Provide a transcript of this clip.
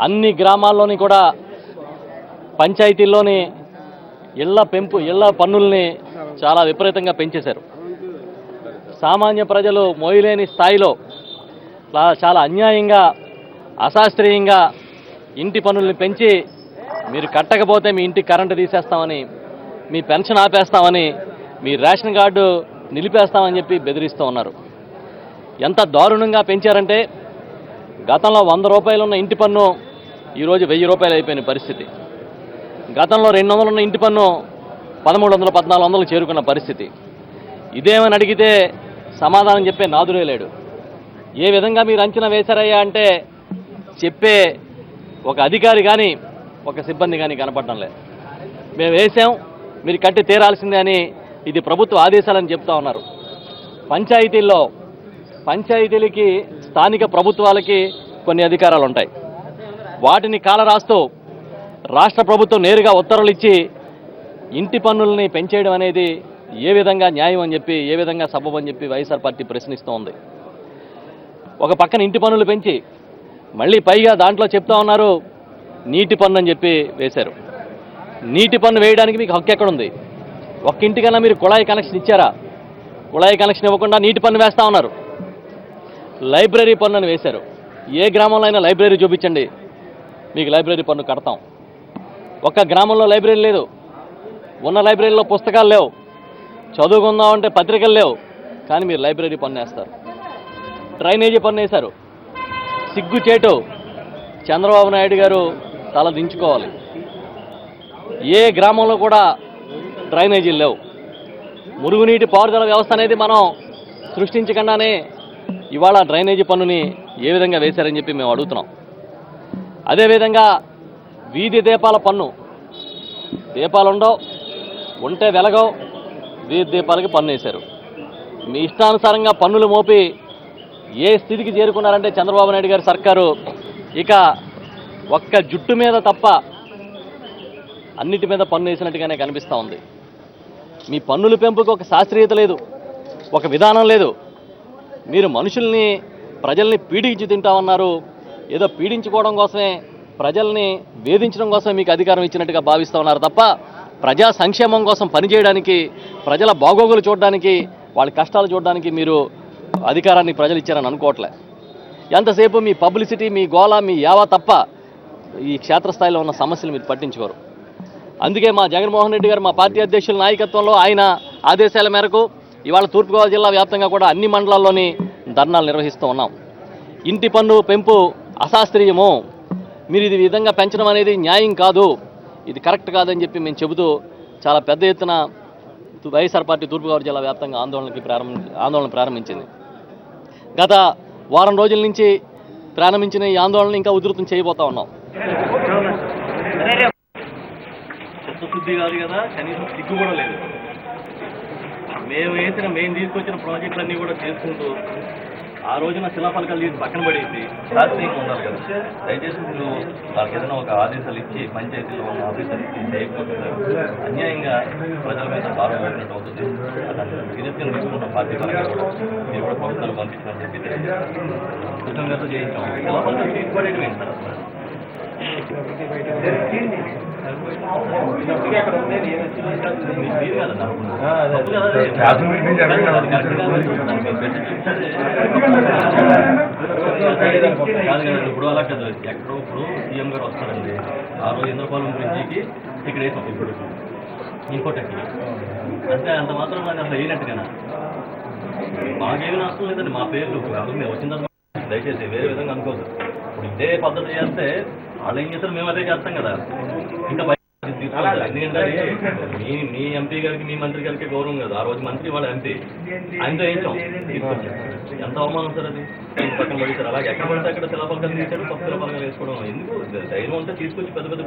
అన్ని గ్రామాల్లోని కూడా పంచాయతీల్లోని ఇళ్ల పన్నుల్ని చాలా విపరీతంగా పెంచేశారు. సామాన్య ప్రజలు మోయలేని స్థాయిలో చాలా అన్యాయంగా అశాస్త్రీయంగా ఇంటి పన్నుల్ని పెంచి మీరు కట్టకపోతే మీ ఇంటికి కరెంటు తీసేస్తామని, మీ పెన్షన్ ఆపేస్తామని, మీ రేషన్ కార్డు నిలిపేస్తామని చెప్పి బెదిరిస్తూ ఉన్నారు. ఎంత దారుణంగా పెంచారంటే గతంలో 100 రూపాయలు ఉన్న ఇంటి పన్ను ఈరోజు 1000 రూపాయలు అయిపోయిన పరిస్థితి. గతంలో 200 ఉన్న ఇంటి పన్ను 1300, 1400 చేరుకున్న పరిస్థితి. ఇదేమని అడిగితే సమాధానం చెప్పే నాదురే లేడు. ఏ విధంగా మీరు అంచనా వేశారయ్యా అంటే చెప్పే ఒక అధికారి కానీ ఒక సిబ్బంది కానీ కనపడడం లేదు. మేము వేసాం, మీరు కట్టి తీరాల్సిందే అని ఇది ప్రభుత్వ ఆదేశాలని చెప్తా ఉన్నారు. పంచాయతీలకి స్థానిక ప్రభుత్వాలకి కొన్ని అధికారాలు ఉంటాయి. వాటిని కాలరాస్తూ రాష్ట్ర ప్రభుత్వం నేరుగా ఉత్తర్వులు ఇచ్చి ఇంటి పన్నుల్ని పెంచేయడం అనేది ఏ విధంగా న్యాయం అని చెప్పి, ఏ విధంగా సబబు అని చెప్పి వైఎస్ఆర్ పార్టీ ప్రశ్నిస్తూ ఉంది. ఒక పక్కన ఇంటి పన్నులు పెంచి మళ్ళీ పైగా దాంట్లో చెప్తా ఉన్నారు నీటి పన్ను అని చెప్పి వేశారు. నీటి పన్ను వేయడానికి మీకు హక్కు ఎక్కడుంది? ఒక్క ఇంటికన్నా మీరు కుళాయి కనెక్షన్ ఇచ్చారా? కుళాయి కనెక్షన్ ఇవ్వకుండా నీటి పన్ను వేస్తూ ఉన్నారు. లైబ్రరీ పన్ను అని వేశారు. ఏ గ్రామంలో అయినా లైబ్రరీ చూపించండి, మీకు లైబ్రరీ పన్ను కడతాం. ఒక్క గ్రామంలో లైబ్రరీ లేదు. ఉన్న లైబ్రరీలో పుస్తకాలు లేవు, చదువుకుందామంటే పత్రికలు లేవు, కానీ మీరు లైబ్రరీ పన్ను వేస్తారు. డ్రైనేజీ పన్ను వేశారు. సిగ్గుచేటు. చంద్రబాబు నాయుడు గారు తల దించుకోవాలి. ఏ గ్రామంలో కూడా డ్రైనేజీలు లేవు. మురుగునీటి పారుదల వ్యవస్థ అనేది మనం సృష్టించకుండానే ఇవాళ డ్రైనేజీ పన్నుని ఏ విధంగా వేశారని చెప్పి మేము అడుగుతున్నాం. అదేవిధంగా వీధి దీపాల పన్ను. దీపాలు ఉండవు, ఉంటే వెలగవు, వీధి దీపాలకి పన్ను వేశారు. మీ ఇష్టానుసారంగా పన్నులు మోపి ఏ స్థితికి చేరుకున్నారంటే చంద్రబాబు నాయుడు గారి సర్కారు ఇక ఒక్క జుట్టు మీద తప్ప అన్నిటి మీద పన్ను వేసినట్టుగానే కనిపిస్తూ ఉంది. మీ పన్నుల పెంపుకు ఒక శాస్త్రీయత లేదు, ఒక విధానం లేదు. మీరు మనుషుల్ని, ప్రజల్ని పీడించి తింటామన్నారు. ఏదో పీడించుకోవడం కోసమే, ప్రజల్ని వేధించడం కోసమే మీకు అధికారం ఇచ్చినట్టుగా భావిస్తూ ఉన్నారు తప్ప ప్రజా సంక్షేమం కోసం పనిచేయడానికి, ప్రజల బాగోగులు చూడడానికి, వాళ్ళ కష్టాలు చూడడానికి మీరు అధికారాన్ని ప్రజలు ఇచ్చారని అనుకోవట్లే. ఎంతసేపు మీ పబ్లిసిటీ, మీ గోళ, మీ యావా తప్ప ఈ క్షేత్రస్థాయిలో ఉన్న సమస్యలు మీరు పట్టించుకోరు. అందుకే మా జగన్మోహన్ రెడ్డి గారు, మా పార్టీ అధ్యక్షుల నాయకత్వంలో ఆయన ఆదేశాల మేరకు ఇవాళ తూర్పుగోదావరి జిల్లా వ్యాప్తంగా కూడా అన్ని మండలాల్లోని ధర్నాలు నిర్వహిస్తూ ఉన్నాం. ఇంటి పన్ను పెంపు అశాస్త్రీయము, మీరు ఇది విధంగా పెంచడం అనేది న్యాయం కాదు, ఇది కరెక్ట్ కాదని చెప్పి మేము చెబుతూ చాలా పెద్ద ఎత్తున వైఎస్ఆర్ పార్టీ తూర్పుగోదావరి జిల్లా వ్యాప్తంగా ఆందోళన ప్రారంభించింది. గత వారం రోజుల నుంచి ప్రారంభించిన ఈ ఆందోళన ఇంకా ఉధృతం చేయబోతా ఉన్నాం. చిత్తశుద్ధి కాదు కదా, కనీసం సిగ్గు కూడా లేదు. మేము తీసుకొచ్చిన ప్రాజెక్టులన్నీ కూడా చేసుకుంటూ ఆ రోజున శిలాఫలకాలు తీసి పక్కన పడేసి శాస్త్రీయంగా ఉండాలి కదా. దయచేసి మీరు వాళ్ళకి ఏదైనా ఒక ఆదేశాలు ఇచ్చి పంచాయతీలో ఉన్న ఆఫీసర్ ఇచ్చి చేయకపోతే అన్యాయంగా ప్రజల మీద భారం పెట్టినట్టు అవుతుంది. సీరియస్గా తీసుకున్న పార్టీ పరంగా కూడా మీరు కూడా ప్రభుత్వాలు పంపించాలని చెప్పి కృతజ్ఞత చేయించాం. శిలాఫలకాలు తీసుకోవడం ఏంటి సార్ అసలు? ఇప్పుడు అలా కదా, ఎక్కడో ఇప్పుడు సీఎం గారు వస్తారండి, ఆ రోజు ఇంద్రపాలెం బ్రిడ్జికి ఇక్కడ వేసాం, ఇప్పుడు ఇంకోటకి అంటే అంత మాత్రం నాకు అసలు వేయనట్టుగా మాకేమీ నష్టం లేదండి. మా పేర్లు మేము వచ్చిన తర్వాత దయచేసి వేరే విధంగా అనుకోదు. ఇప్పుడు ఇదే పద్ధతి చేస్తే వాళ్ళు ఏం చేస్తారు, మేము అదే చేస్తాం కదా. ఇంకా తీసుకోవాలి. ఎందుకంటే మీ ఎంపీ గారికి, మీ మంత్రి గారికి గౌరవం కదా. ఆ రోజు మంత్రి వాళ్ళ ఎంపీ, ఆయనతో వేయించాం, తీసుకొచ్చాం. ఎంత అవమానం సార్ అది. పక్కన పడి సార్ అలాగే ఎక్కడ పడితే అక్కడ శిలాఫలకాలు తీశారు, పక్కన పలకాలు వేసుకోవడం ఎందుకు? ధైర్యం ఉంటే తీసుకొచ్చి పెద్ద